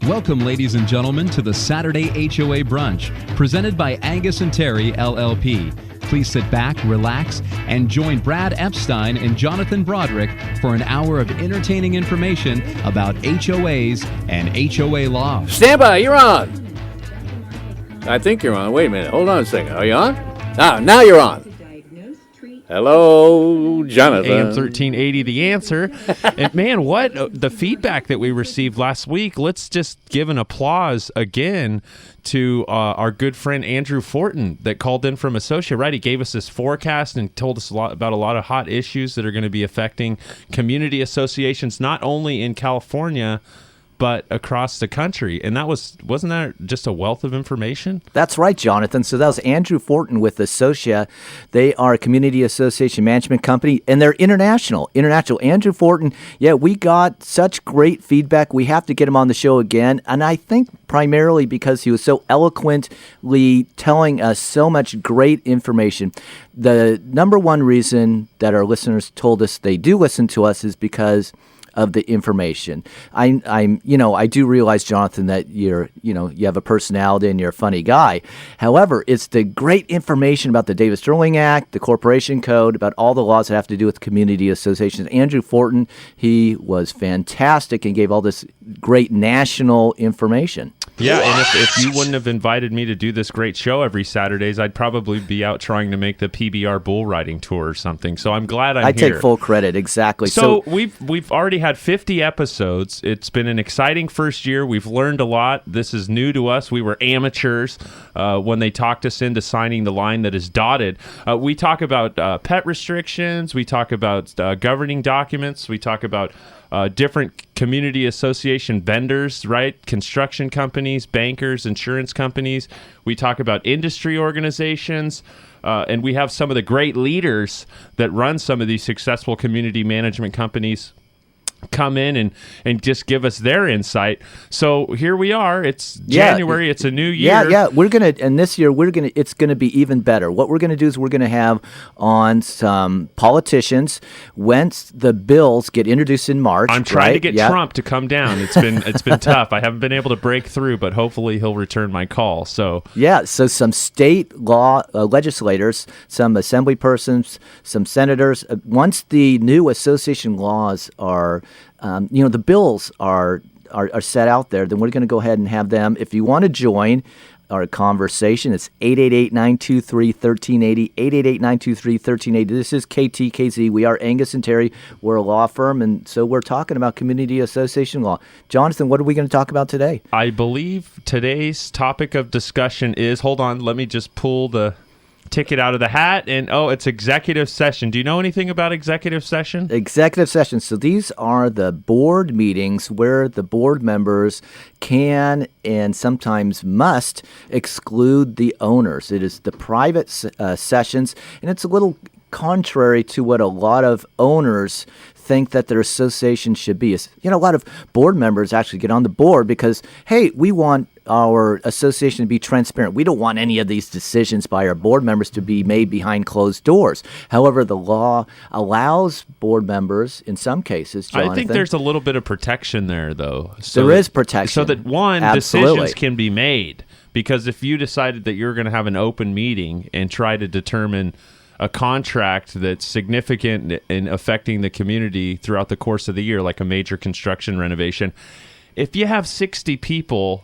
Welcome, ladies and gentlemen, to the Saturday HOA Brunch, presented by Angius&Terry, LLP. Please sit back, relax, and join Brad Epstein and Jonathan Broderick for an hour of entertaining information about HOAs and HOA law. Stand by, you're on. I think you're on. Wait a minute, hold on a second. Are you on? Now you're on. Hello, Jonathan. AM 1380, The Answer. And man, what the feedback that we received last week. Let's just give an applause again to our good friend Andrew Fortin that called in from Associate. Right, he gave us this forecast and told us about a lot of hot issues that are going to be affecting community associations, not only in California, but across the country. And wasn't that just a wealth of information? That's right, Jonathan. So that was Andrew Fortin with Associa. They are a community association management company, and they're international. Andrew Fortin, yeah, we got such great feedback. We have to get him on the show again. And I think primarily because he was so eloquently telling us so much great information. The number one reason that our listeners told us they do listen to us is because of the information. I do realize, Jonathan, that you have a personality and you're a funny guy. However, it's the great information about the Davis-Sterling Act, the Corporation Code, about all the laws that have to do with community associations. Andrew Fortin, he was fantastic and gave all this great national information. Yeah, and if you wouldn't have invited me to do this great show every Saturdays, I'd probably be out trying to make the PBR bull riding tour or something. So I'm glad I'm here. I take full credit, exactly. So we've already had 50 episodes. It's been an exciting first year. We've learned a lot. This is new to us. We were amateurs when they talked us into signing the line that is dotted. We talk about pet restrictions. We talk about governing documents. We talk about different community association vendors, right? Construction companies, bankers, insurance companies. We talk about industry organizations, and we have some of the great leaders that run some of these successful community management companies come in and just give us their insight. So here we are. It's January. It's a new year. Yeah. This year it's gonna be even better. What we're gonna do is we're gonna have on some politicians once the bills get introduced in March. I'm trying to get Trump to come down. It's been tough. I haven't been able to break through, but hopefully he'll return my call. So some state law legislators, some assembly persons, some senators. Once the new association laws are the bills are set out there, then we're going to go ahead and have them. If you want to join our conversation, it's 888-923-1380, 888-923-1380. This is KTKZ. We are Angius&Terry. We're a law firm, and so we're talking about community association law. Jonathan, what are we going to talk about today? I believe today's topic of discussion is, hold on, let me just pull the ticket out of the hat, and it's executive session. Do you know anything about executive session? Executive session. So these are the board meetings where the board members can and sometimes must exclude the owners. It is the private sessions, and it's a little contrary to what a lot of owners think that their association should be. A lot of board members actually get on the board because, hey, we want our association to be transparent. We don't want any of these decisions by our board members to be made behind closed doors. However, the law allows board members, in some cases, Jonathan, I think there's a little bit of protection there, though. There is protection. So that, decisions can be made. Because if you decided that you're going to have an open meeting and try to determine a contract that's significant in affecting the community throughout the course of the year, like a major construction renovation, if you have 60 people...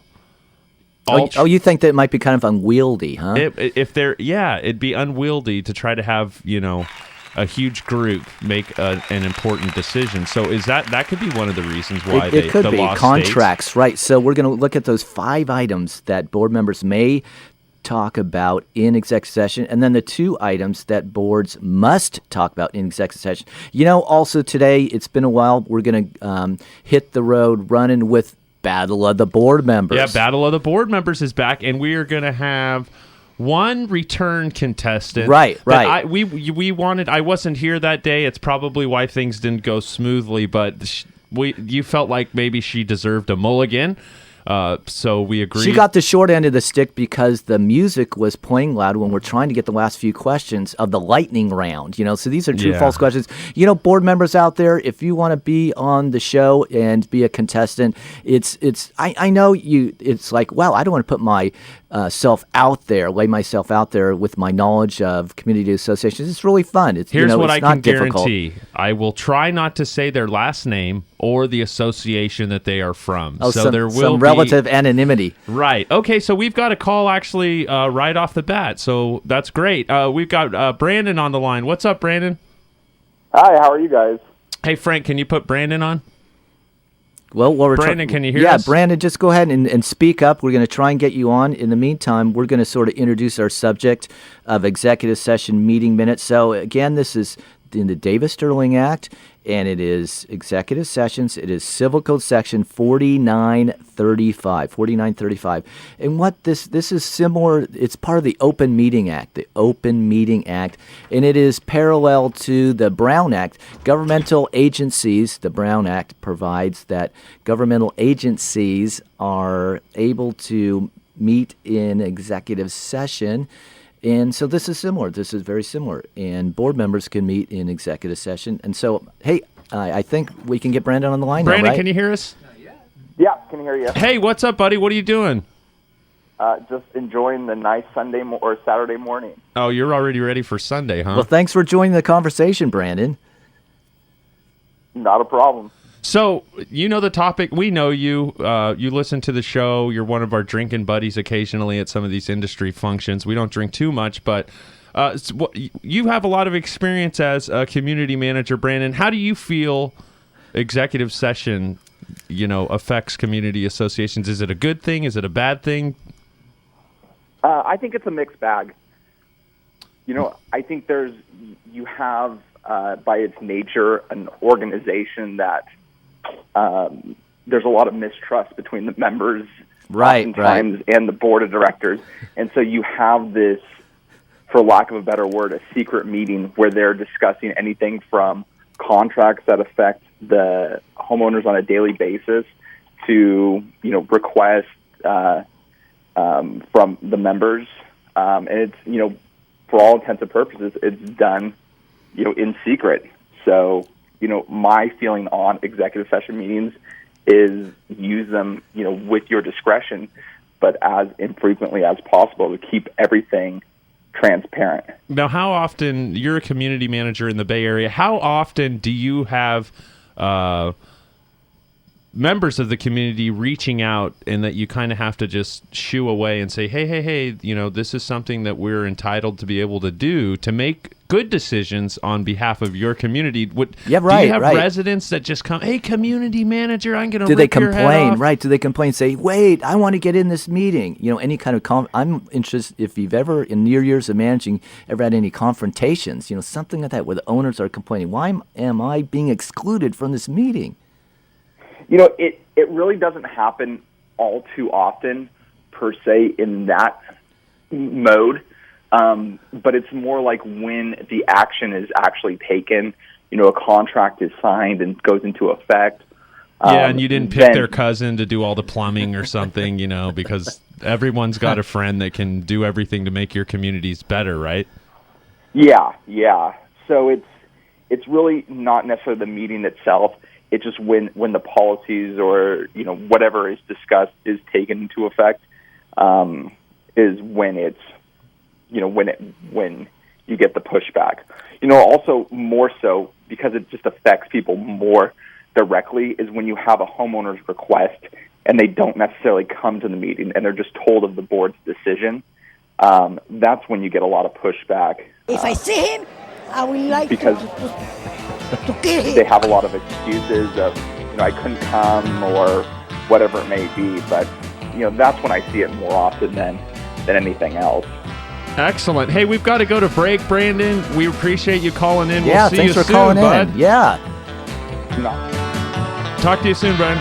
you think that it might be kind of unwieldy, huh? It'd be unwieldy to try to have, a huge group make an important decision. So that could be one of the reasons why it could be law contracts, states. Right? So we're going to look at those 5 items that board members may talk about in executive session, and then the 2 items that boards must talk about in executive session. Also today, it's been a while. We're going to hit the road running with Battle of the Board Members. Yeah, Battle of the Board Members is back, and we are going to have one return contestant. Right. We wanted. I wasn't here that day. It's probably why things didn't go smoothly, but you felt like maybe she deserved a mulligan. So we agreed. She got the short end of the stick because the music was playing loud when we're trying to get the last few questions of the lightning round. So these are true, false questions. Board members out there, if you want to be on the show and be a contestant, I know you. It's like, wow, I don't want to put my self out there, lay myself out there with my knowledge of community associations. It's really fun. Here's what it's I not can difficult. guarantee. I will try not to say their last name or the association that they are from. Oh, so there will some be relative anonymity. Right. Okay, so we've got a call actually right off the bat. So that's great. We've got Brandon on the line. What's up, Brandon? Hi, how are you guys? Hey, Frank, can you put Brandon on? Well, Brandon, can you hear us? Yeah, Brandon, just go ahead and speak up. We're going to try and get you on. In the meantime, we're going to sort of introduce our subject of executive session meeting minutes. So, again, this is in the Davis-Sterling Act, and it is executive sessions. It is Civil Code Section 4935. And what this is similar, it's part of the Open Meeting Act, and it is parallel to the Brown Act. Governmental agencies, the Brown Act provides that governmental agencies are able to meet in executive session. And so this is similar. This is very similar. And board members can meet in executive session. And so, hey, I think we can get Brandon on the line Brandon, now, right? can you hear us? Yeah, can hear you. Hey, what's up, buddy? What are you doing? Just enjoying the nice Sunday or Saturday morning. Oh, you're already ready for Sunday, huh? Well, thanks for joining the conversation, Brandon. Not a problem. So, you know the topic. We know you. You listen to the show. You're one of our drinking buddies occasionally at some of these industry functions. We don't drink too much, but you have a lot of experience as a community manager, Brandon. How do you feel executive session, affects community associations? Is it a good thing? Is it a bad thing? I think it's a mixed bag. I think you have, by its nature, an organization that there's a lot of mistrust between the members, oftentimes, and the board of directors. And so you have this, for lack of a better word, a secret meeting where they're discussing anything from contracts that affect the homeowners on a daily basis to, requests from the members. And it's, for all intents and purposes, it's done, in secret. So, my feeling on executive session meetings is use them, with your discretion, but as infrequently as possible to keep everything transparent. Now, how often, you're a community manager in the Bay Area, how often do you have members of the community reaching out and that you kind of have to just shoo away and say, hey, this is something that we're entitled to be able to do to make good decisions on behalf of your community? Do you have residents that just come, hey, community manager, I'm going to rip your head off? Right. Do they complain, say, wait, I want to get in this meeting? Any kind of I'm interested, if you've ever, in your years of managing, ever had any confrontations, something like that where the owners are complaining, why am I being excluded from this meeting? It really doesn't happen all too often, per se, in that mode. But it's more like when the action is actually taken, a contract is signed and goes into effect. And you didn't pick their cousin to do all the plumbing or something, because everyone's got a friend that can do everything to make your communities better, right? Yeah. So it's really not necessarily the meeting itself. It's just when the policies or, whatever is discussed is taken into effect, is when it's, when you get the pushback. Also more so because it just affects people more directly is when you have a homeowner's request and they don't necessarily come to the meeting and they're just told of the board's decision. That's when you get a lot of pushback. If I see him, I will like because to kill him. They have a lot of excuses of, I couldn't come or whatever it may be. But, that's when I see it more often than anything else. Excellent. Hey, we've got to go to break, Brandon. We appreciate you calling in. Yeah, we'll see thanks you for soon, calling bud. in. Yeah. No. Talk to you soon, Brian.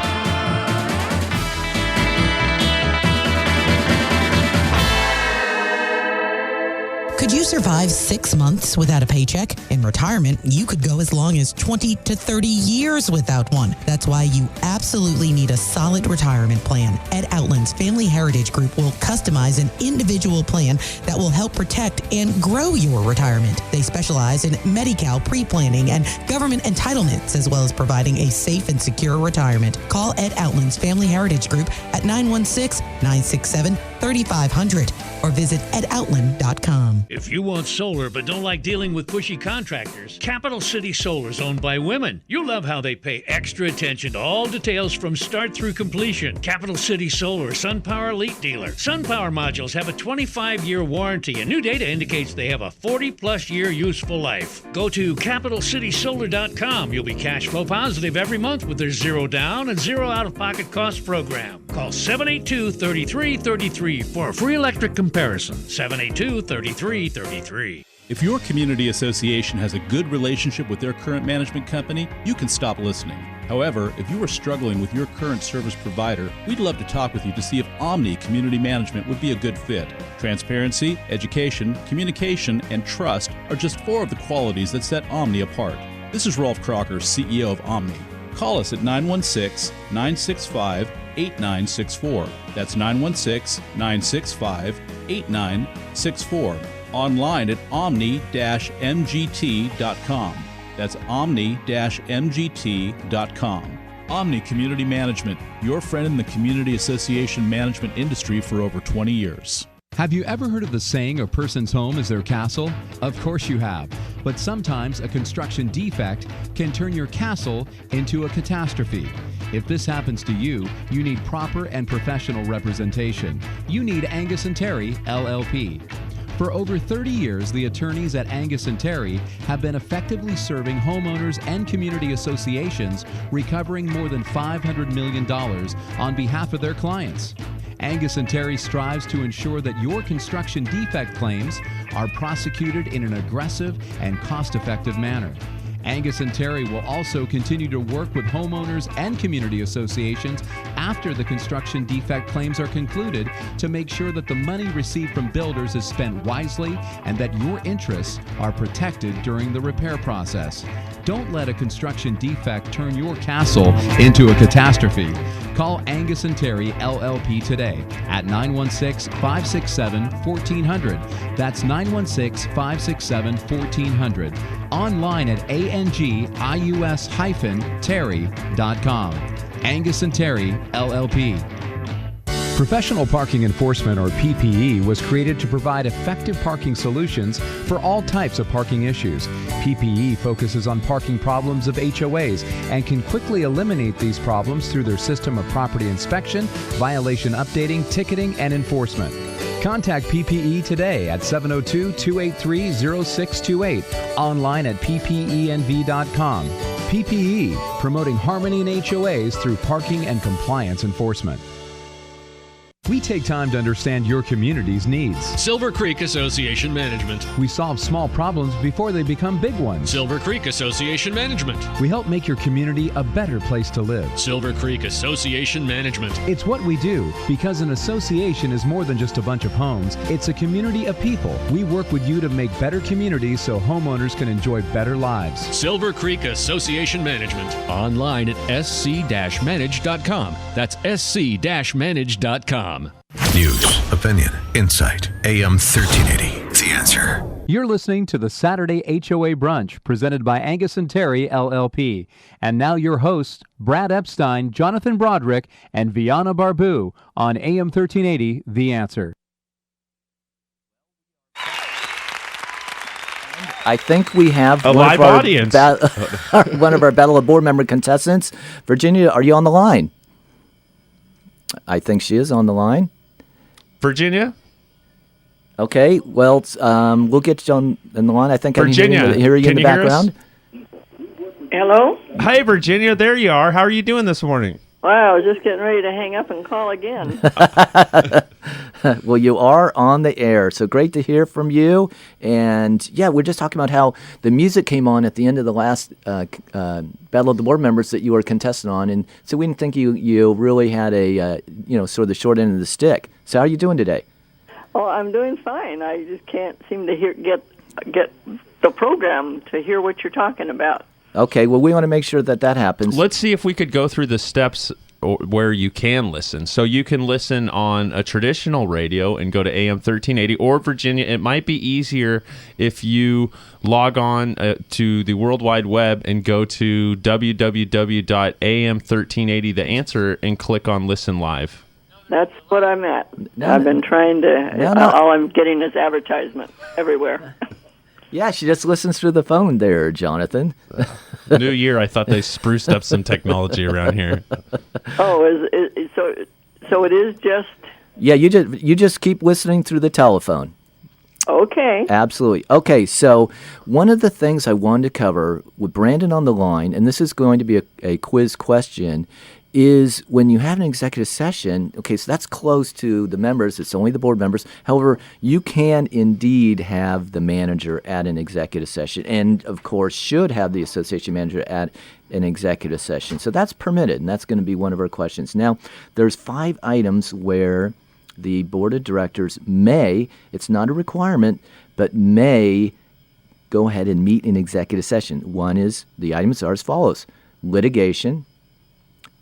Could Could you survive 6 months without a paycheck? In retirement, you could go as long as 20 to 30 years without one. That's why you absolutely need a solid retirement plan. Ed Outland's Family Heritage Group will customize an individual plan that will help protect and grow your retirement. They specialize in Medi-Cal pre-planning and government entitlements, as well as providing a safe and secure retirement. Call Ed Outland's Family Heritage Group at 916-967-3500 or visit edoutland.com. If you want solar but don't like dealing with pushy contractors, Capital City Solar is owned by women. You'll love how they pay extra attention to all details from start through completion. Capital City Solar, SunPower Elite Dealer. SunPower modules have a 25-year warranty, and new data indicates they have a 40-plus year useful life. Go to CapitalCitySolar.com. You'll be cash flow positive every month with their zero down and zero out-of-pocket cost program. Call 782-3333 for a free electric comparison. 782-3333. If your community association has a good relationship with their current management company, you can stop listening. However, if you are struggling with your current service provider, we'd love to talk with you to see if Omni Community Management would be a good fit. Transparency, education, communication, and trust are just 4 of the qualities that set Omni apart. This is Rolf Crocker, CEO of Omni. Call us at 916-965-8964. That's 916-965-8964. Online at omni-mgt.com. That's omni-mgt.com. Omni Community Management, your friend in the community association management industry for over 20 years. Have you ever heard of the saying, a person's home is their castle? Of course you have. But sometimes a construction defect can turn your castle into a catastrophe. If this happens to you, you need proper and professional representation. You need Angius&Terry, LLP. For over 30 years, the attorneys at Angius&Terry have been effectively serving homeowners and community associations, recovering more than $500 million on behalf of their clients. Angius&Terry strives to ensure that your construction defect claims are prosecuted in an aggressive and cost-effective manner. Angius&Terry will also continue to work with homeowners and community associations after the construction defect claims are concluded to make sure that the money received from builders is spent wisely and that your interests are protected during the repair process. Don't let a construction defect turn your castle into a catastrophe. Call Angius&Terry LLP today at 916-567-1400. That's 916-567-1400. Online at angius-terry.com. Angius&Terry LLP. Professional Parking Enforcement, or PPE, was created to provide effective parking solutions for all types of parking issues. PPE focuses on parking problems of HOAs and can quickly eliminate these problems through their system of property inspection, violation updating, ticketing, and enforcement. Contact PPE today at 702-283-0628, online at ppenv.com. PPE, promoting harmony in HOAs through parking and compliance enforcement. We take time to understand your community's needs. Silver Creek Association Management. We solve small problems before they become big ones. Silver Creek Association Management. We help make your community a better place to live. Silver Creek Association Management. It's what we do, because an association is more than just a bunch of homes. It's a community of people. We work with you to make better communities so homeowners can enjoy better lives. Silver Creek Association Management. Online at sc-manage.com. That's sc-manage.com. News, opinion, insight. AM 1380. The Answer. You're listening to the Saturday HOA Brunch, presented by Angius&Terry LLP. And now your hosts, Brad Epstein, Jonathan Broderick, and Viana Barbu on AM 1380, The Answer. I think we have a live audience. One of our Battle of Board member contestants. Virginia, are you on the line? I think she is on the line. Virginia? Okay, well, we'll get you on the line. I think Virginia, I hear you in the background. Hello? Hi, Virginia. There you are. How are you doing this morning? Wow, I was just getting ready to hang up and call again. Well, you are on the air, so great to hear from you. And, yeah, we're just talking about how the music came on at the end of the last Battle of the Board members that you were contestant on, and so we didn't think you really had a, sort of the short end of the stick. So how are you doing today? Oh, I'm doing fine. I just can't seem to get the program to hear what you're talking about. Okay, well, we want to make sure that happens. Let's see if we could go through the steps where you can listen. So you can listen on a traditional radio and go to AM 1380, or Virginia, it might be easier if you log on to the World Wide Web and go to www.am1380, the answer, and click on Listen Live. That's what I'm at. I've been trying to... All I'm getting is advertisement everywhere. Yeah, she just listens through the phone there, Jonathan. New year, I thought they spruced up some technology around here. Oh, so it is just... Yeah, you just keep listening through the telephone. Okay. Absolutely. Okay, so one of the things I wanted to cover with Brandon on the line, and this is going to be a quiz question, is when you have an executive session, okay, so that's close to the members. It's only the board members. However, you can indeed have the manager at an executive session and, of course, should have the association manager at an executive session. So that's permitted, and that's going to be one of our questions. Now, there's 5 items where the board of directors may, it's not a requirement, but may go ahead and meet in executive session. One is, the items are as follows: litigation,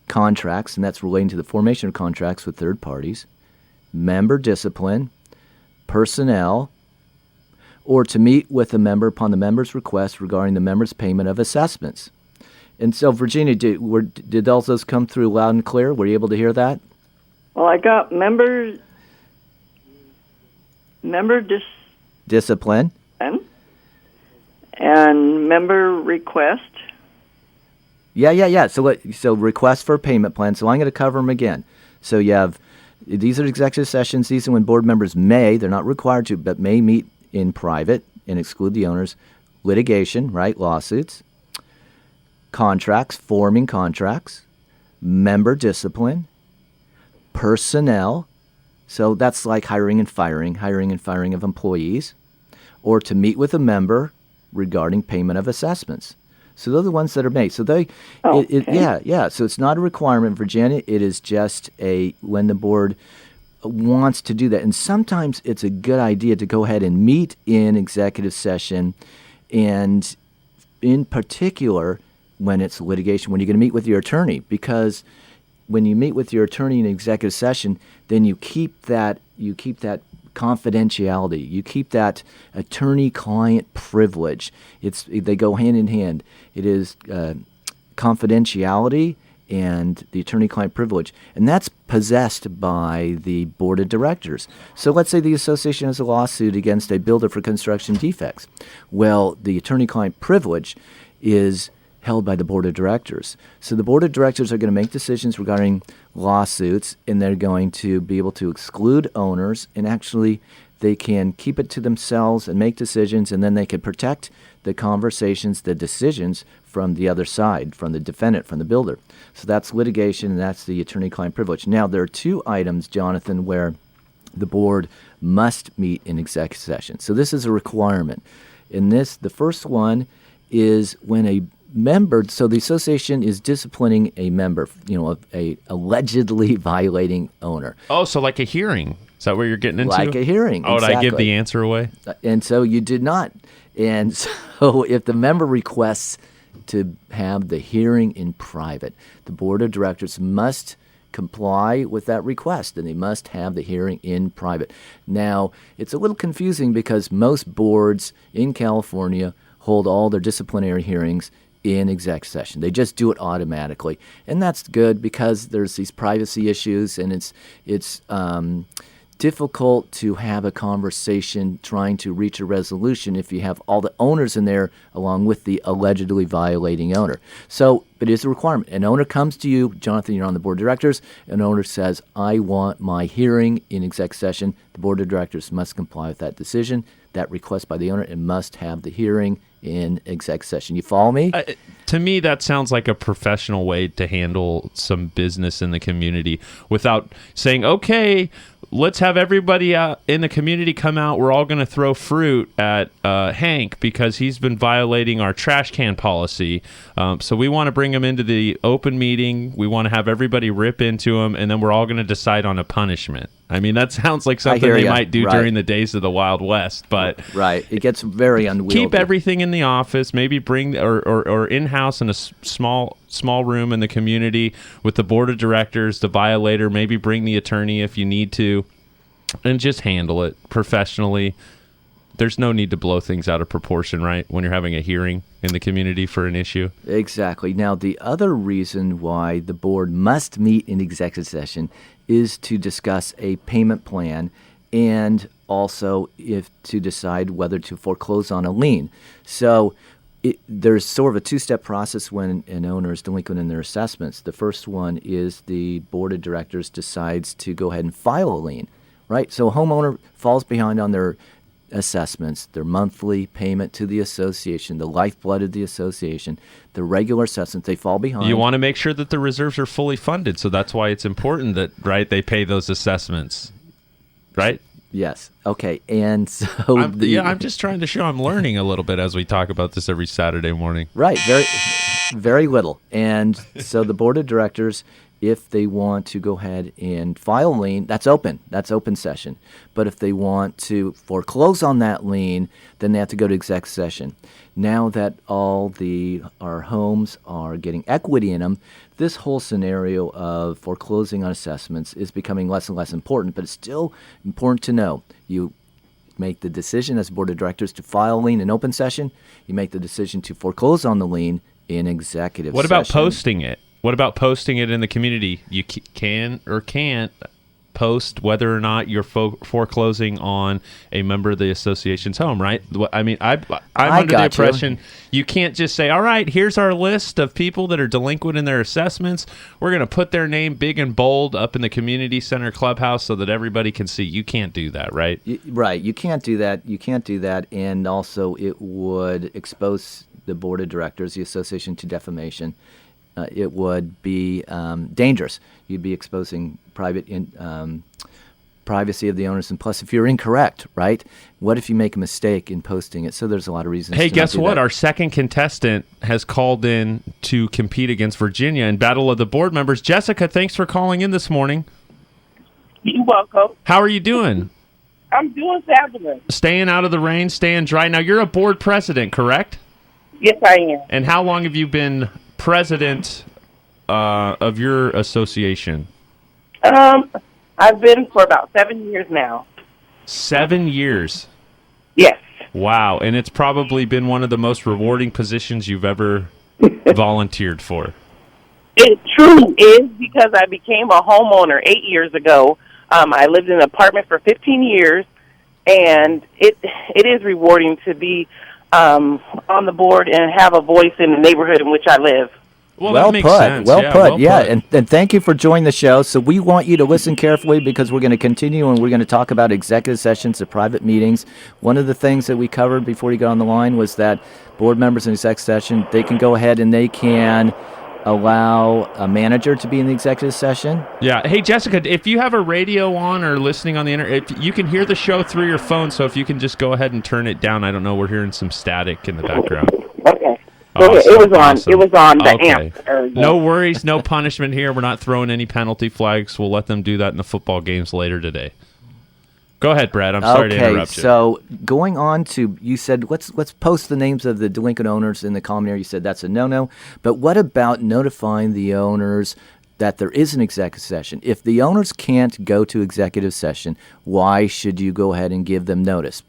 contracts, and that's relating to the formation of contracts with third parties, member discipline, personnel, or to meet with a member upon the member's request regarding the member's payment of assessments. And so, Virginia, did all those come through loud and clear? Were you able to hear that? Well, I got member discipline and member request. Yeah. So request for payment plan. So I'm going to cover them again. So you have, these are executive sessions. These are when board members may, they're not required to, but may meet in private and exclude the owners. Litigation, right? Lawsuits. Contracts, forming contracts. Member discipline. Personnel. So that's like hiring and firing of employees. Or to meet with a member regarding payment of assessments. So those are the ones that are made. So So it's not a requirement, Virginia. It is just when the board wants to do that. And sometimes it's a good idea to go ahead and meet in executive session, and in particular when it's litigation, when you're going to meet with your attorney, because when you meet with your attorney in executive session, then you keep that confidentiality. You keep that attorney-client privilege. They go hand in hand. It is confidentiality and the attorney-client privilege, and that's possessed by the board of directors. So let's say the association has a lawsuit against a builder for construction defects. Well, the attorney-client privilege is held by the board of directors. So the board of directors are going to make decisions regarding lawsuits, and they're going to be able to exclude owners, and actually they can keep it to themselves and make decisions, and then they can protect the conversations, the decisions from the other side, from the defendant, from the builder. So that's litigation, and that's the attorney-client privilege. Now, there are 2 items, Jonathan, where the board must meet in executive session. So this is a requirement. The first one is when a member, so the association is disciplining a member, a allegedly violating owner. Oh, so like a hearing. Is that what you're getting into? Like a hearing. Oh, exactly. Did I give the answer away? And so you did not. And so if the member requests to have the hearing in private, the board of directors must comply with that request, and they must have the hearing in private. Now, it's a little confusing because most boards in California hold all their disciplinary hearings in exec session. They just do it automatically, and that's good because there's these privacy issues, and it's difficult to have a conversation trying to reach a resolution if you have all the owners in there along with the allegedly violating owner. So, but it's a requirement. An owner comes to you, Jonathan, you're on the board of directors, an owner says, I want my hearing in exec session. The board of directors must comply with that decision, that request by the owner, and must have the hearing in exec session. You follow me? To me, that sounds like a professional way to handle some business in the community without saying, okay, let's have everybody in the community come out. We're all going to throw fruit at Hank because he's been violating our trash can policy. So we want to bring him into the open meeting. We want to have everybody rip into him, and then we're all going to decide on a punishment. I mean, that sounds like something they might do during the days of the Wild West, but right, it gets very unwieldy. Keep everything in the office. Maybe bring or in-house in a small room in the community with the board of directors, the violator. Maybe bring the attorney if you need to, and just handle it professionally. There's no need to blow things out of proportion, right? When you're having a hearing in the community for an issue. Exactly. Now, the other reason why the board must meet in executive session is to discuss a payment plan and also if to decide whether to foreclose on a lien. So there's sort of a two-step process when an owner is delinquent in their assessments. The first one is the board of directors decides to go ahead and file a lien, right? So a homeowner falls behind on their assessments, their monthly payment to the association, the lifeblood of the association, the regular assessments, they fall behind. You want to make sure that the reserves are fully funded, so that's why it's important that, right, they pay those assessments, right? Yes. Okay. And so I'm just trying to show I'm learning a little bit as we talk about this every Saturday morning. Right. Very, very little. And so the board of directors, if they want to go ahead and file a lien, that's open. That's open session. But if they want to foreclose on that lien, then they have to go to exec session. Now that our homes are getting equity in them, this whole scenario of foreclosing on assessments is becoming less and less important, but it's still important to know. You make the decision as board of directors to file a lien in open session. You make the decision to foreclose on the lien in executive session. What about posting it? What about posting it in the community? You can or can't post whether or not you're foreclosing on a member of the association's home, right? I mean, I'm under the impression you can't just say, all right, here's our list of people that are delinquent in their assessments. We're going to put their name big and bold up in the community center clubhouse so that everybody can see. You can't do that, right? Right. You can't do that. You can't do that. And also it would expose the board of directors, the association, to defamation. It would be dangerous. You'd be exposing privacy of the owners, and plus, if you're incorrect, right? What if you make a mistake in posting it? So there's a lot of reasons. Hey, guess what? Our second contestant has called in to compete against Virginia in Battle of the Board Members. Jessica, thanks for calling in this morning. You're welcome. How are you doing? I'm doing fabulous. Staying out of the rain, staying dry. Now, you're a board president, correct? Yes, I am. And how long have you been president of your association? I've been for about 7 years now. 7 years? Yes. Wow. And it's probably been one of the most rewarding positions you've ever volunteered for. It truly is, because I became a homeowner 8 years ago. I lived in an apartment for 15 years, and it is rewarding to be on the board and have a voice in the neighborhood in which I live. Well, well that makes put. sense. Well put. And thank you for joining the show. So we want you to listen carefully, because we're going to continue and we're going to talk about executive sessions and private meetings. One of the things that we covered before you got on the line was that board members in executive session, they can go ahead and they can allow a manager to be in the executive session. Yeah. Hey, Jessica, if you have a radio on or listening on the internet, if you can hear the show through your phone, so if you can just go ahead and turn it down. I don't know, we're hearing some static in the background. Okay. Awesome. It was on. Awesome. It was on the amp. No worries, no punishment here. We're not throwing any penalty flags. We'll let them do that in the football games later today. Go ahead, Brad. I'm sorry to interrupt you. So going on to, you said let's post the names of the delinquent owners in the common area. You said that's a no-no. But what about notifying the owners that there is an executive session? If the owners can't go to executive session, why should you go ahead and give them notice?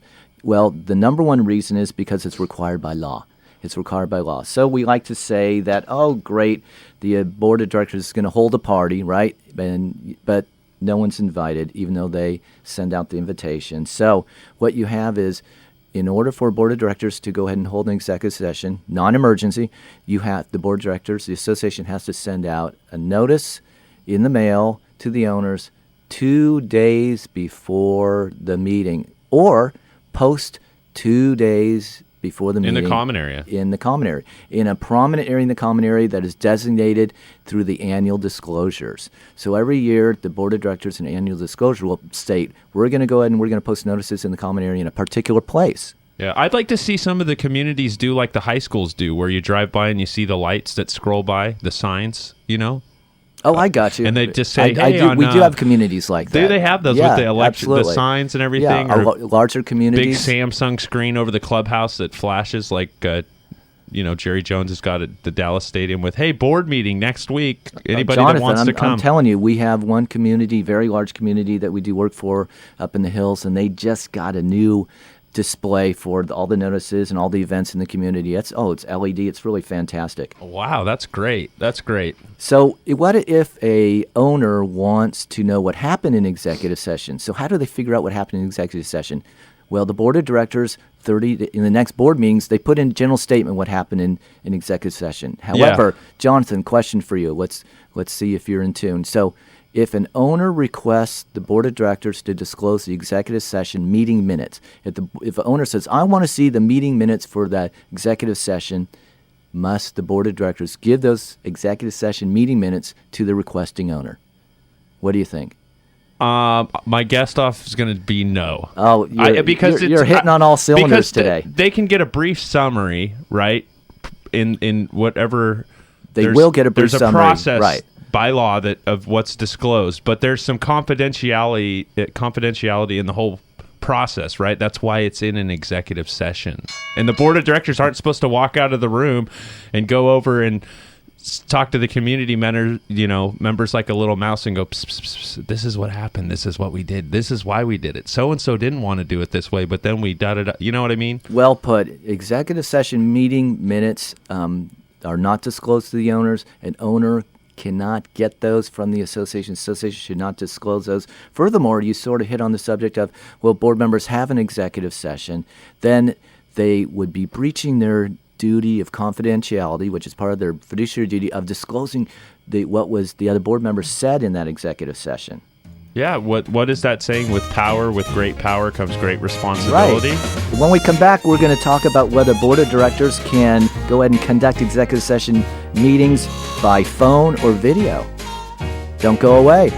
Well, the number one reason is because it's required by law. It's required by law. So we like to say that, oh, great, the board of directors is going to hold a party, right? But no one's invited, even though they send out the invitation. So what you have is, in order for a board of directors to go ahead and hold an executive session, non-emergency, the board of directors, the association has to send out a notice in the mail to the owners 2 days before the meeting, or post 2 days before the meeting. In the common area. In the common area. In a prominent area in the common area that is designated through the annual disclosures. So every year, the board of directors and annual disclosure will state, we're going to go ahead and we're going to post notices in the common area in a particular place. Yeah, I'd like to see some of the communities do like the high schools do, where you drive by and you see the lights that scroll by, the signs, you know? Oh, I got you. And they just say, I hey, do, we do have communities like that. Do they have those with the the signs and everything? Yeah, or larger communities. Big Samsung screen over the clubhouse that flashes like, Jerry Jones has got at the Dallas Stadium with, hey, board meeting next week. Anybody Jonathan, that wants to come. I'm telling you, we have one community, very large community that we do work for up in the hills, and they just got a new display for all the notices and all the events in the community. It's LED. It's really fantastic. Wow, that's great. That's great. So what if a owner wants to know what happened in executive session? So how do they figure out what happened in executive session? Well, the board of directors, in the next board meetings, they put in a general statement what happened in executive session. However, Jonathan, question for you. Let's see if you're in tune. So if an owner requests the board of directors to disclose the executive session meeting minutes, if an owner says, I want to see the meeting minutes for that executive session, must the board of directors give those executive session meeting minutes to the requesting owner? What do you think? My guest off is going to be no. Oh, you're hitting on all cylinders today. They can get a brief summary, right? In whatever they will get a brief summary. There's a process, right, by law of what's disclosed, but there's some confidentiality in the whole process, right? That's why it's in an executive session, and the board of directors aren't supposed to walk out of the room and go over and talk to the community members like a little mouse and go, pss, pss, pss, this is what happened. This is what we did. This is why we did it. So-and-so didn't want to do it this way, but then we da-da-da. You know what I mean? Well put. Executive session meeting minutes are not disclosed to the owners. An owner cannot get those from the association. Association should not disclose those. Furthermore, you sort of hit on the subject of, well, board members have an executive session. Then they would be breaching their duty of confidentiality, which is part of their fiduciary duty of disclosing what was the other board members said in that executive session. Yeah, what is that saying? With great power comes great responsibility. Right. When we come back, we're going to talk about whether board of directors can go ahead and conduct executive session meetings by phone or video. Don't go away.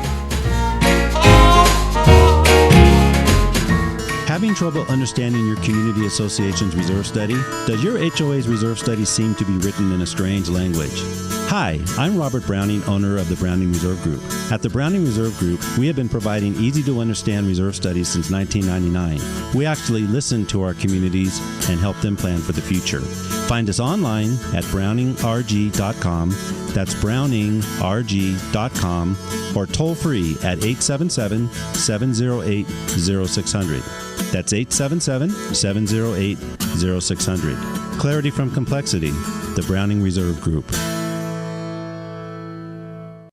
Having trouble understanding your community association's reserve study? Does your HOA's reserve study seem to be written in a strange language? Hi, I'm Robert Browning, owner of the Browning Reserve Group. At the Browning Reserve Group, we have been providing easy-to-understand reserve studies since 1999. We actually listen to our communities and help them plan for the future. Find us online at browningrg.com. That's browningrg.com, or toll free at 877-708-0600. That's 877-708-0600. Clarity from complexity, the Browning Reserve Group.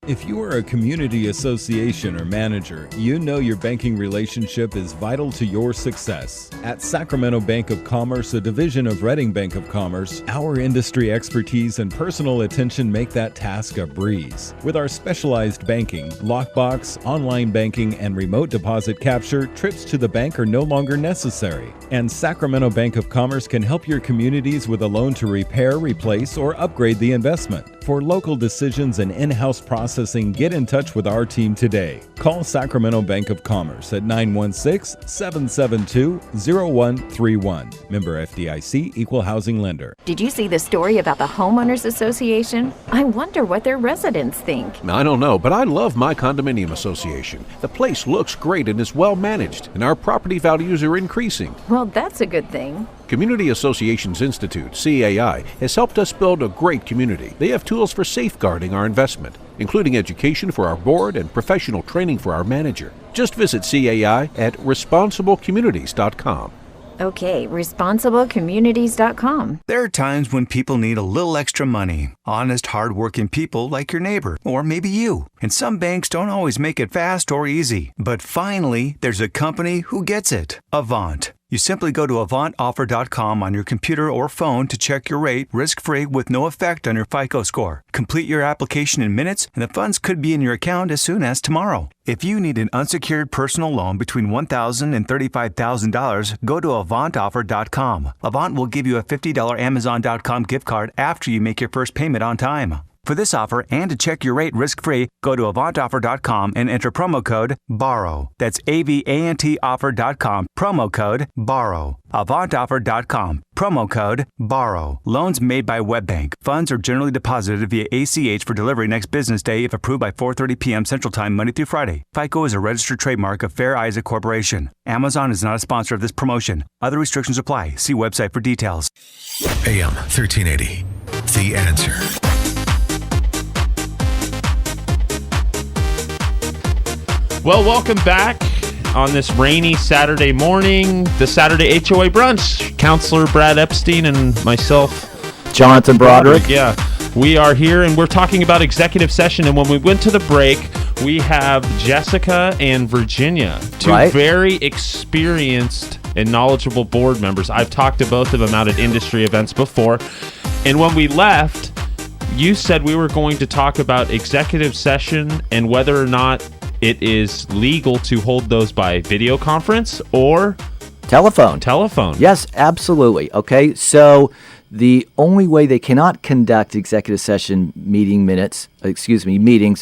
If you are a community association or manager, you know your banking relationship is vital to your success. At Sacramento Bank of Commerce, a division of Redding Bank of Commerce, our industry expertise and personal attention make that task a breeze. With our specialized banking, lockbox, online banking, and remote deposit capture, trips to the bank are no longer necessary. And Sacramento Bank of Commerce can help your communities with a loan to repair, replace, or upgrade the investment. For local decisions and in-house processing, get in touch with our team today. Call Sacramento Bank of Commerce at 916-772-0131. Member FDIC, Equal Housing Lender. Did you see the story about the Homeowners Association? I wonder what their residents think. I don't know, but I love my condominium association. The place looks great and is well managed, and our property values are increasing. Well, that's a good thing. Community Associations Institute, CAI, has helped us build a great community. They have tools for safeguarding our investment, including education for our board and professional training for our manager. Just visit CAI at responsiblecommunities.com. Okay, responsiblecommunities.com. There are times when people need a little extra money. Honest, hard-working people like your neighbor, or maybe you. And some banks don't always make it fast or easy. But finally, there's a company who gets it. Avant. You simply go to avantoffer.com on your computer or phone to check your rate risk-free with no effect on your FICO score. Complete your application in minutes, and the funds could be in your account as soon as tomorrow. If you need an unsecured personal loan between $1,000 and $35,000, go to avantoffer.com. Avant will give you a $50 Amazon.com gift card after you make your first payment on time. For this offer and to check your rate risk-free, go to AvantOffer.com and enter promo code BORROW. That's AVANToffer.com, promo code BORROW. AvantOffer.com, promo code BORROW. Loans made by WebBank. Funds are generally deposited via ACH for delivery next business day if approved by 4:30 p.m. Central Time, Monday through Friday. FICO is a registered trademark of Fair Isaac Corporation. Amazon is not a sponsor of this promotion. Other restrictions apply. See website for details. AM 1380. The Answer. Well, welcome back on this rainy Saturday morning, the Saturday HOA Brunch. Counselor Brad Epstein and myself, Jonathan Broderick. Yeah, we are here and we're talking about executive session. And when we went to the break, we have Jessica and Virginia, two very experienced and knowledgeable board members. I've talked to both of them out at industry events before. And when we left, you said we were going to talk about executive session and whether or not it is legal to hold those by video conference or telephone. Yes, absolutely. Okay, so the only way they cannot conduct executive session meetings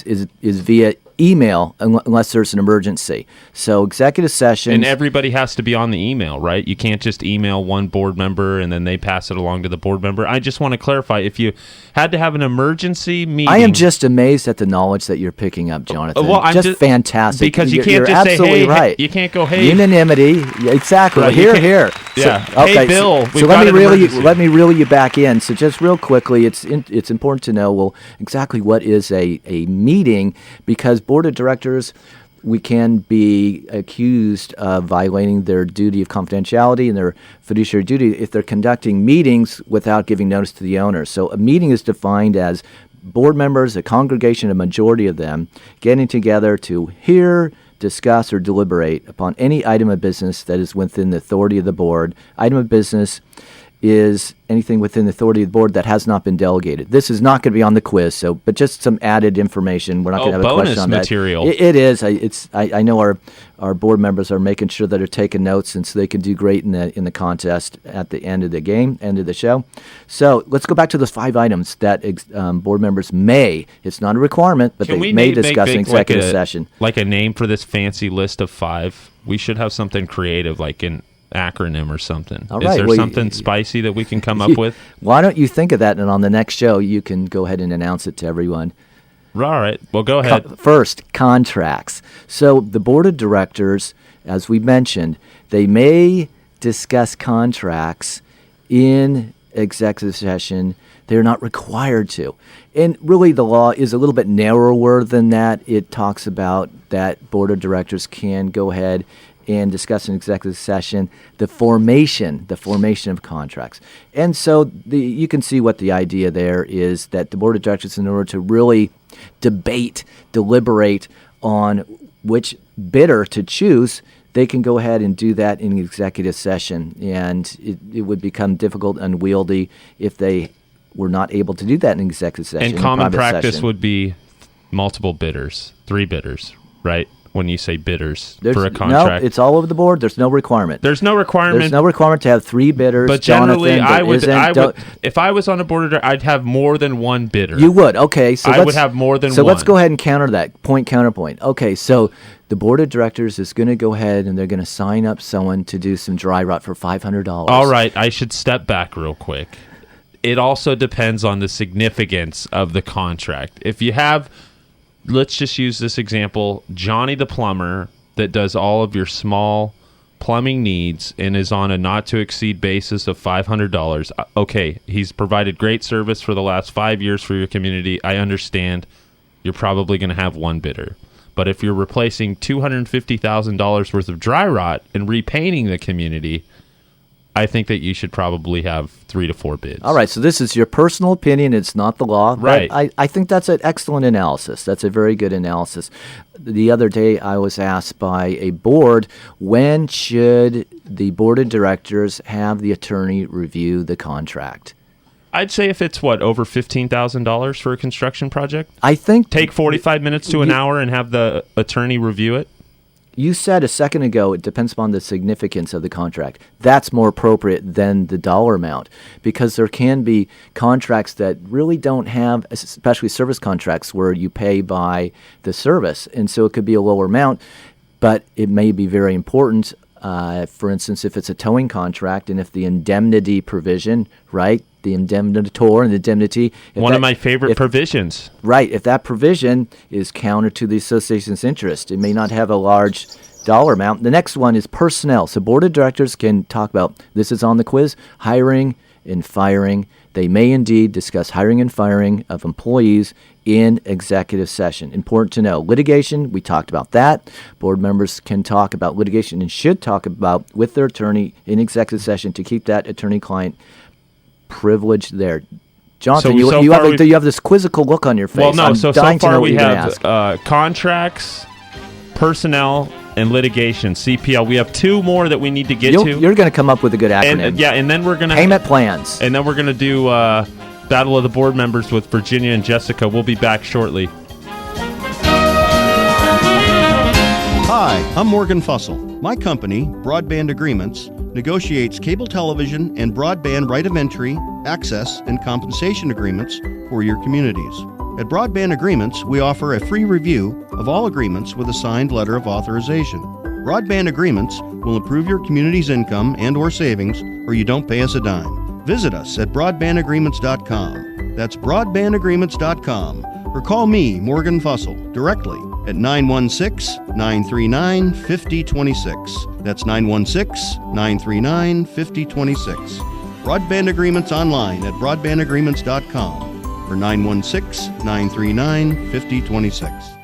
is via email unless there's an emergency. So executive session. And everybody has to be on the email, right? You can't just email one board member and then they pass it along to the board member. I just want to clarify, if you had to have an emergency meeting. I am just amazed at the knowledge that you're picking up, Jonathan. Well, I'm just fantastic. Because you can't you're just absolutely say, hey, right. You can't go, hey. Unanimity. Yeah, exactly. Right, here. Yeah. So, okay, hey, Bill, so let me reel you back in. So just real quickly, it's important to know, exactly what is a meeting, because board of directors, we can be accused of violating their duty of confidentiality and their fiduciary duty if they're conducting meetings without giving notice to the owner. So a meeting is defined as board members, a congregation, a majority of them, getting together to hear, discuss, or deliberate upon any item of business that is within the authority of the board. Item of business is anything within the authority of the board that has not been delegated. This is not going to be on the quiz, but just some added information. We're not going to have a question on material. That. It is. I know our board members are making sure that they're taking notes, and so they can do great in the contest at the end of the game, end of the show. So let's go back to those 5 items that board members may. It's not a requirement, but they may discuss in executive session. Like a name for this fancy list of 5. We should have something creative, like an acronym or something. All Is right. there something spicy that we can come up with? Why don't you think of that, and on the next show you can go ahead and announce it to everyone. All right. Well, go ahead. First, contracts. So the board of directors, as we mentioned, they may discuss contracts in executive session. They're not required to. And really, the law is a little bit narrower than that. It talks about that board of directors can go ahead and discuss in executive session the formation of contracts. And so you can see what the idea there is, that the board of directors, in order to really deliberate on which bidder to choose, they can go ahead and do that in executive session. And it would become difficult, unwieldy, if they were not able to do that in executive session. And common practice would be multiple bidders, 3 bidders, right? When you say bidders for a contract. No, it's all over the board. There's no requirement. There's no requirement to have 3 bidders. But generally, I would, if I was on a board, I'd have more than 1 bidder. You would. Okay. So I would have more than 1. So let's go ahead and counter that. Counterpoint. Okay. So the board of directors is going to go ahead and they're going to sign up someone to do some dry rot for $500. All right. I should step back real quick. It also depends on the significance of the contract. If you have, let's just use this example, Johnny the plumber that does all of your small plumbing needs and is on a not to exceed basis of $500. Okay, he's provided great service for the last 5 years for your community. I understand you're probably going to have 1 bidder. But if you're replacing $250,000 worth of dry rot and repainting the community, I think that you should probably have 3 to 4 bids. All right, so this is your personal opinion. It's not the law. Right. I think that's an excellent analysis. That's a very good analysis. The other day I was asked by a board, when should the board of directors have the attorney review the contract? I'd say if it's, over $15,000 for a construction project? I think... Take 45 minutes to an hour and have the attorney review it? you said a second ago, it depends upon the significance of the contract. That's more appropriate than the dollar amount, because there can be contracts that really don't have, especially service contracts, where you pay by the service. And so it could be a lower amount, but it may be very important. For instance, if it's a towing contract and if the indemnity provision, right, the indemnitor and the indemnity. One of my favorite provisions. Right. If that provision is counter to the association's interest, it may not have a large dollar amount. The next one is personnel. So board of directors can talk about, this is on the quiz, hiring and firing. They may indeed discuss hiring and firing of employees in executive session. Important to know. Litigation, we talked about that. Board members can talk about litigation and should talk about with their attorney in executive session to keep that attorney-client privilege there. Jonathan, you have this quizzical look on your face. Well, no, I'm so dying to know far what we you're gonna have ask. contracts, personnel, and litigation, CPL. We have two more that we need to get to. You're going to come up with a good acronym. And then we're going to... Payment plans. And then we're going to do Battle of the Board Members with Virginia and Jessica. We'll be back shortly. Hi, I'm Morgan Fussell. My company, Broadband Agreements, negotiates cable television and broadband right of entry, access, and compensation agreements for your communities. At Broadband Agreements, we offer a free review of all agreements with a signed letter of authorization. Broadband Agreements will improve your community's income and/or savings, or you don't pay us a dime. Visit us at broadbandagreements.com. That's broadbandagreements.com. Or call me, Morgan Fussell, directly at 916-939-5026. That's 916-939-5026. Broadband Agreements online at broadbandagreements.com or 916-939-5026.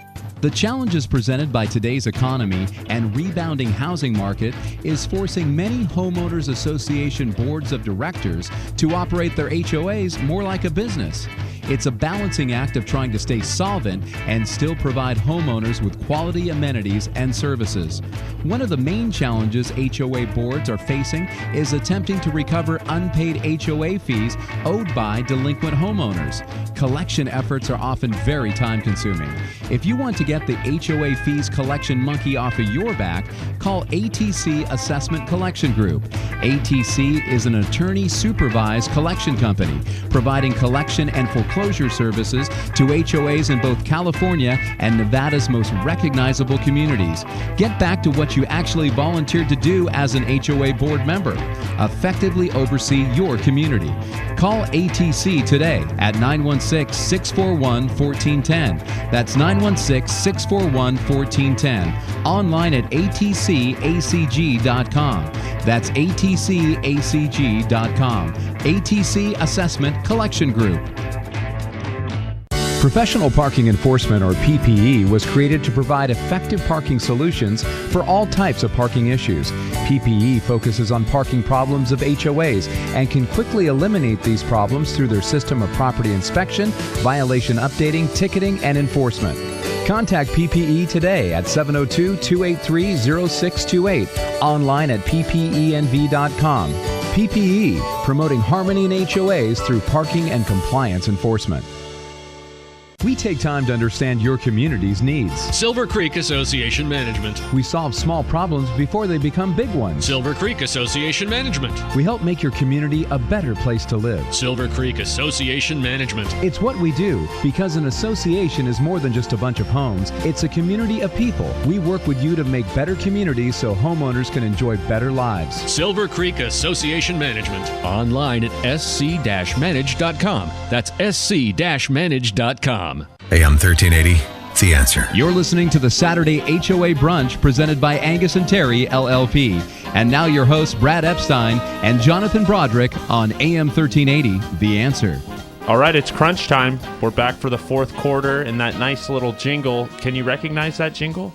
The challenges presented by today's economy and rebounding housing market is forcing many homeowners association boards of directors to operate their HOAs more like a business. It's a balancing act of trying to stay solvent and still provide homeowners with quality amenities and services. One of the main challenges HOA boards are facing is attempting to recover unpaid HOA fees owed by delinquent homeowners. Collection efforts are often very time-consuming. If you want to get the HOA fees collection monkey off of your back, call ATC Assessment Collection Group. ATC is an attorney-supervised collection company providing collection and foreclosure services to HOAs in both California and Nevada's most recognizable communities. Get back to what you actually volunteered to do as an HOA board member. Effectively oversee your community. Call ATC today at 916-641-1410. That's 916-641-1410. Online at atcacg.com. That's atcacg.com. ATC Assessment Collection Group. Professional Parking Enforcement, or PPE, was created to provide effective parking solutions for all types of parking issues. PPE focuses on parking problems of HOAs and can quickly eliminate these problems through their system of property inspection, violation updating, ticketing, and enforcement. Contact PPE today at 702-283-0628, online at ppenv.com. PPE, promoting harmony in HOAs through parking and compliance enforcement. We take time to understand your community's needs. Silver Creek Association Management. We solve small problems before they become big ones. Silver Creek Association Management. We help make your community a better place to live. Silver Creek Association Management. It's what we do, because an association is more than just a bunch of homes. It's a community of people. We work with you to make better communities so homeowners can enjoy better lives. Silver Creek Association Management. Online at sc-manage.com. That's sc-manage.com. AM 1380, The Answer. You're listening to the Saturday HOA Brunch presented by Angius&Terry, LLP. And now your hosts, Brad Epstein and Jonathan Broderick on AM 1380, The Answer. All right, it's crunch time. We're back for the fourth quarter, and that nice little jingle. Can you recognize that jingle?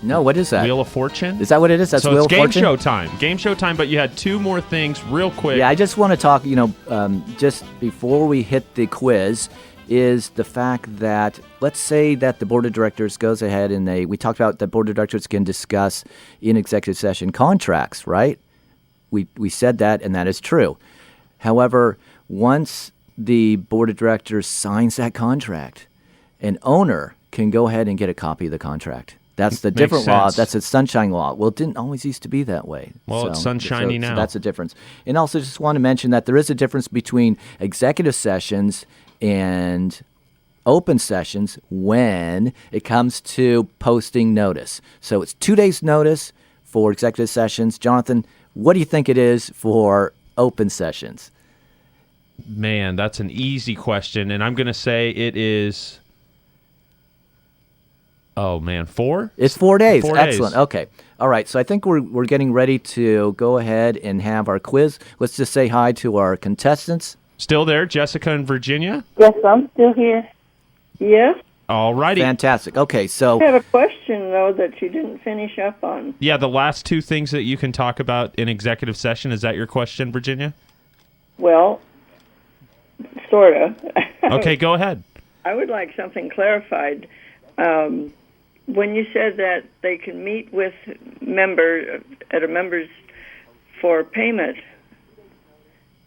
No, what is that? Wheel of Fortune? Is that what it is? That's so Wheel of Fortune? it's game show time. Game show time, but you had two more things real quick. Yeah, I just want to talk, just before we hit the quiz, is the fact that, let's say that the board of directors goes ahead and we talked about the board of directors can discuss in executive session contracts, right? We said that, and that is true. However, once the board of directors signs that contract, an owner can go ahead and get a copy of the contract. That's the Makes different law. sense. That's a sunshine law. Well, it didn't always used to be that way. Well, it's sunshiny now. So that's a difference. And also just want to mention that there is a difference between executive sessions and open sessions when it comes to posting notice. So it's 2 days notice for executive sessions. Jonathan, what do you think it is for open sessions? Man, that's an easy question, and I'm going to say it is... Oh, man, 4? It's 4 days. 4 Excellent. days. Okay. All right. So I think we're getting ready to go ahead and have our quiz. Let's just say hi to our contestants. Still there, Jessica and Virginia? Yes, I'm still here. Yes. All righty. Fantastic. Okay, so... I have a question, though, that you didn't finish up on. Yeah, the last 2 things that you can talk about in executive session. Is that your question, Virginia? Well, sort of. Okay, go ahead. I would like something clarified. When you said that they can meet with members for payment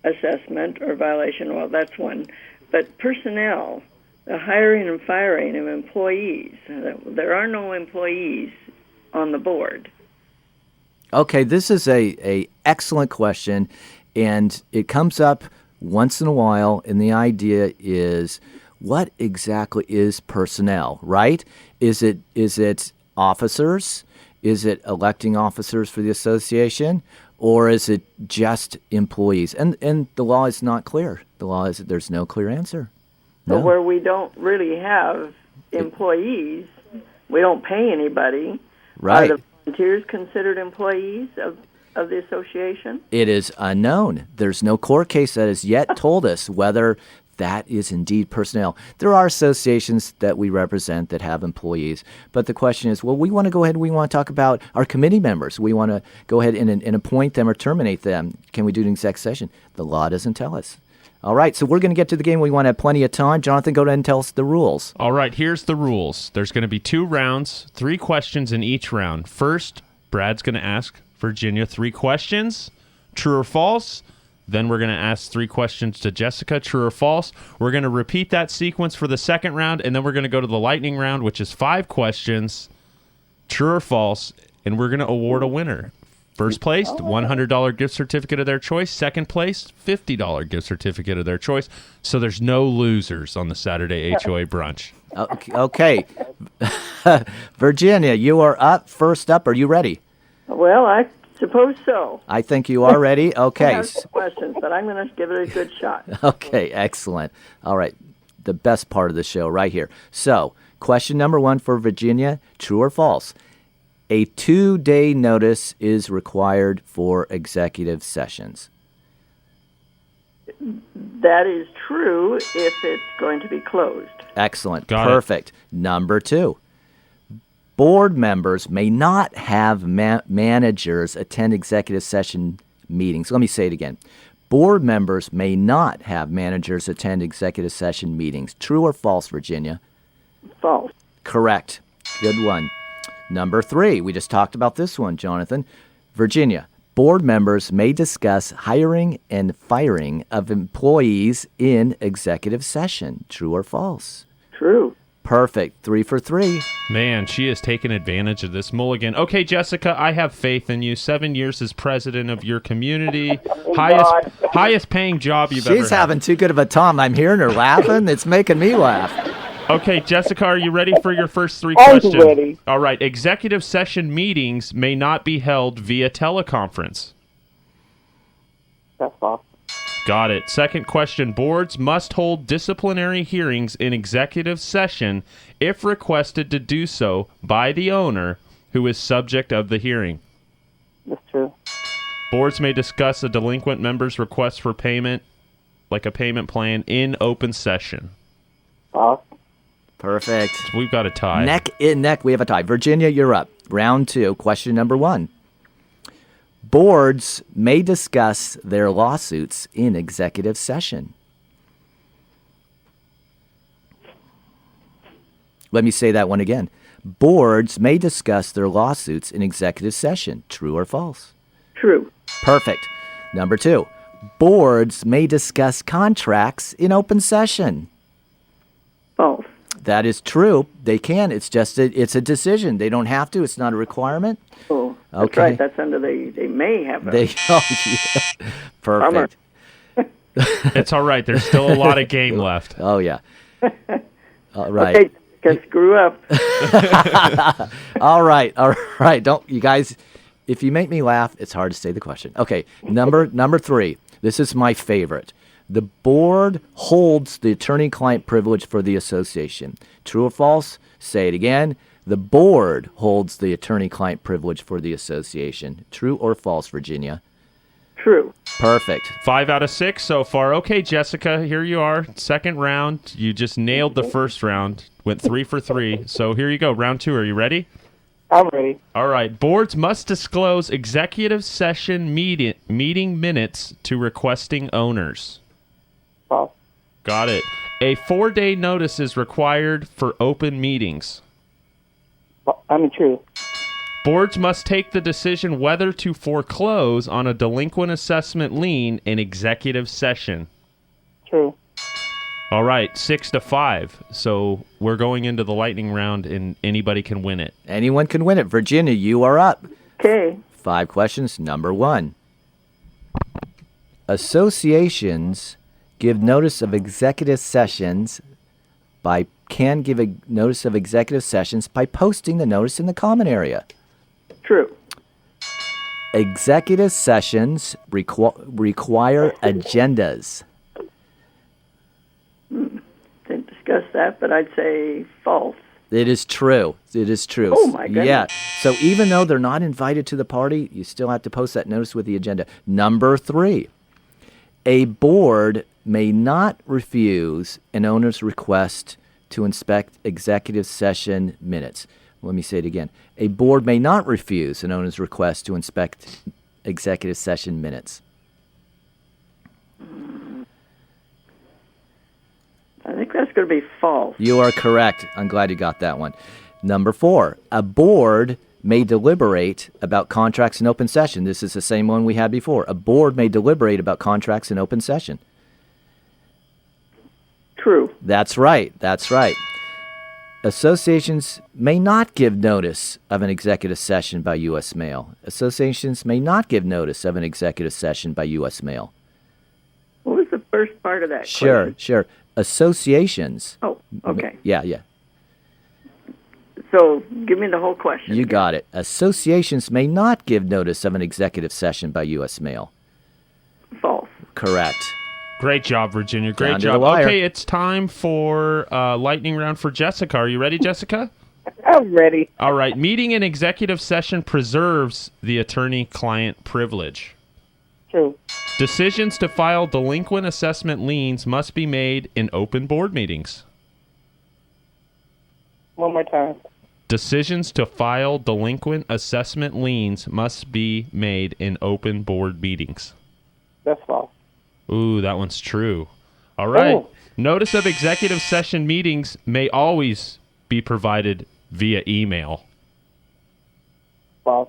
assessment or violation, well, that's one. But personnel, the hiring and firing of employees, there are no employees on the board. Okay, this is a excellent question, and it comes up once in a while, and the idea is, what exactly is personnel, right? Is it officers? Is it electing officers for the association? Or is it just employees? And the law is not clear. The law is that there's no clear answer. But where we don't really have employees, we don't pay anybody. Right. Are the volunteers considered employees of the association? It is unknown. There's no court case that has yet told us whether that is indeed personnel. There are associations that we represent that have employees, but the question is, well, we want to go ahead and we want to talk about our committee members. We want to go ahead and appoint them or terminate them. Can we do an exec session? The law doesn't tell us. All right, so we're going to get to the game. We want to have plenty of time. Jonathan, go ahead and tell us the rules. All right, here's the rules. There's going to be 2 rounds, 3 questions in each round. First, Brad's going to ask Virginia 3 questions, true or false. Then we're going to ask 3 questions to Jessica, true or false. We're going to repeat that sequence for the second round, and then we're going to go to the lightning round, which is 5 questions, true or false, and we're going to award a winner. First place, $100 gift certificate of their choice. Second place, $50 gift certificate of their choice. So there's no losers on the Saturday HOA Brunch. Okay. Virginia, you are up. First up. Are you ready? Well, I suppose so. I think you are ready. Okay. I have some questions, but I'm going to give it a good shot. Okay, excellent. All right, the best part of the show right here. So, question number 1 for Virginia, true or false? A 2-day notice is required for executive sessions. That is true if it's going to be closed. Excellent. Got it. Perfect. Number 2. Board members may not have managers attend executive session meetings. Let me say it again. Board members may not have managers attend executive session meetings. True or false, Virginia? False. Correct. Good one. Number 3. We just talked about this one, Jonathan. Virginia. Board members may discuss hiring and firing of employees in executive session. True or false? True. Perfect. 3 for 3. Man, she has taken advantage of this mulligan. Okay, Jessica, I have faith in you. 7 years as president of your community. Highest paying job you've ever had. She's having too good of a time. I'm hearing her laughing. It's making me laugh. Okay, Jessica, are you ready for your first 3 questions? I'm ready. All right. Executive session meetings may not be held via teleconference. That's false. Got it. Second question. Boards must hold disciplinary hearings in executive session if requested to do so by the owner who is subject of the hearing. That's true. Boards may discuss a delinquent member's request for payment, like a payment plan, in open session. False. Perfect. So we've got a tie. Neck in neck, we have a tie. Virginia, you're up. Round 2, question number 1. Boards may discuss their lawsuits in executive session. Let me say that one again. Boards may discuss their lawsuits in executive session. True or false? True. Perfect. Number 2. Boards may discuss contracts in open session. False. That is true. They can. It's just it's a decision. They don't have to. It's not a requirement. Oh, that's Okay. right. That's under they may have a Yeah. Perfect. It's all right. There's still a lot of game left. Oh, yeah. All right. Okay, just screw up. All right. Don't you guys? If you make me laugh, it's hard to say the question. Okay. Number 3. This is my favorite. The board holds the attorney-client privilege for the association. True or false? Say it again. The board holds the attorney-client privilege for the association. True or false, Virginia? True. Perfect. 5 out of 6 so far. Okay, Jessica, here you are. Second round. You just nailed the first round. Went 3 for 3. So here you go. Round 2. Are you ready? I'm ready. All right. Boards must disclose executive session meeting minutes to requesting owners. False. Got it. A 4-day notice is required for open meetings. True. Boards must take the decision whether to foreclose on a delinquent assessment lien in executive session. True. All right, 6 to 5. So we're going into the lightning round, and anybody can win it. Anyone can win it. Virginia, you are up. Okay. 5 questions. Number 1. Associations give notice of executive sessions by posting the notice in the common area. True. Executive sessions require agendas. Didn't discuss that, but I'd say false. It is true. Oh, my goodness. Yeah. So even though they're not invited to the party, you still have to post that notice with the agenda. Number 3, a board may not refuse an owner's request to inspect executive session minutes. Let me say it again. A board may not refuse an owner's request to inspect executive session minutes. I think that's going to be false. You are correct. I'm glad you got that one. Number 4, a board may deliberate about contracts in open session. This is the same one we had before. A board may deliberate about contracts in open session. True. That's right. Associations may not give notice of an executive session by U.S. mail. Associations may not give notice of an executive session by U.S. mail. What was the first part of that Sure. question? Associations. Oh, okay. Yeah. So give me the whole question. You got it. Associations may not give notice of an executive session by U.S. mail. False. Correct. Great job, Virginia. Great Down to job. the wire. Okay, it's time for lightning round for Jessica. Are you ready, Jessica? I'm ready. All right. Meeting in executive session preserves the attorney-client privilege. True. Decisions to file delinquent assessment liens must be made in open board meetings. One more time. Decisions to file delinquent assessment liens must be made in open board meetings. That's false. Ooh, that one's true. All right. Oh. Notice of executive session meetings may always be provided via email. False.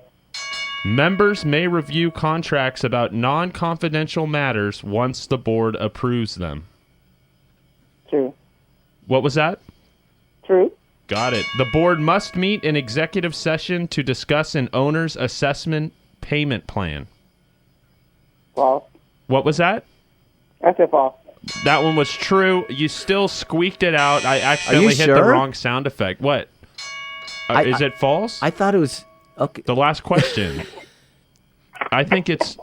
Members may review contracts about non-confidential matters once the board approves them. True. What was that? True. Got it. The board must meet in executive session to discuss an owner's assessment payment plan. False. What was that? I said false. That one was true. You still squeaked it out. I accidentally hit the sure? wrong sound effect. What? Is it false? I thought it was okay. The last question. I think it's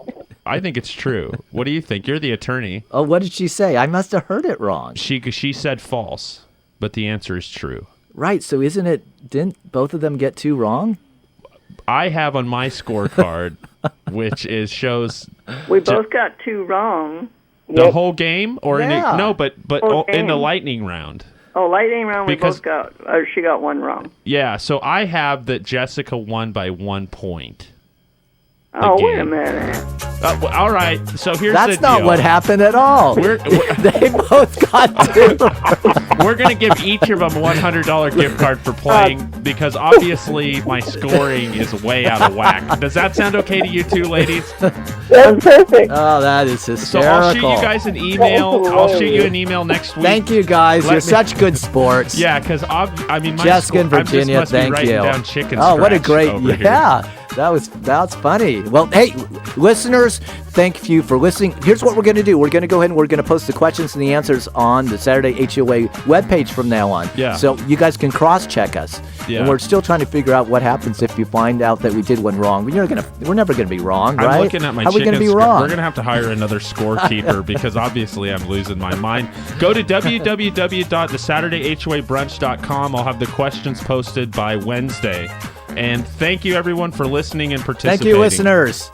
true. What do you think? You're the attorney. Oh, what did she say? I must have heard it wrong. She said false, but the answer is true. Right. So didn't both of them get 2 wrong? I have on my scorecard, which shows We both got 2 wrong. the whole game, or Yeah. but Whole in the game. lightning round. Oh, lightning round, Because- we both got, she got 1 wrong. Yeah, so I have that Jessica won by 1 point. Oh, wait a game. minute. All right, so here's That's the not deal. what happened at all. We're They both got two. We're going to give each of them a $100 gift card for playing because obviously my scoring is way out of whack. Does that sound okay to you two, ladies? That's perfect. Oh, that is So hysterical. I'll shoot you guys an email. I'll shoot you an email next week. Thank you, guys. Let You're me- such good sports. Yeah, because I mean, my Jessica and score, I just Virginia, must be thank writing you. down chicken Oh, what a scratch great, over here. yeah. That's funny. Well, hey, listeners, thank you for listening. Here's what we're going to do. We're going to go ahead and we're going to post the questions and the answers on the Saturday HOA webpage from now on. Yeah. So you guys can cross-check us. Yeah. And we're still trying to figure out what happens if you find out that we did one wrong. We're never going to be wrong, right? I'm looking at my How are we chicken going to be scratch. wrong? We're going to have to hire another scorekeeper because obviously I'm losing my mind. Go to www.thesaturdayhoabrunch.com. I'll have the questions posted by Wednesday. And thank you, everyone, for listening and participating. Thank you, listeners.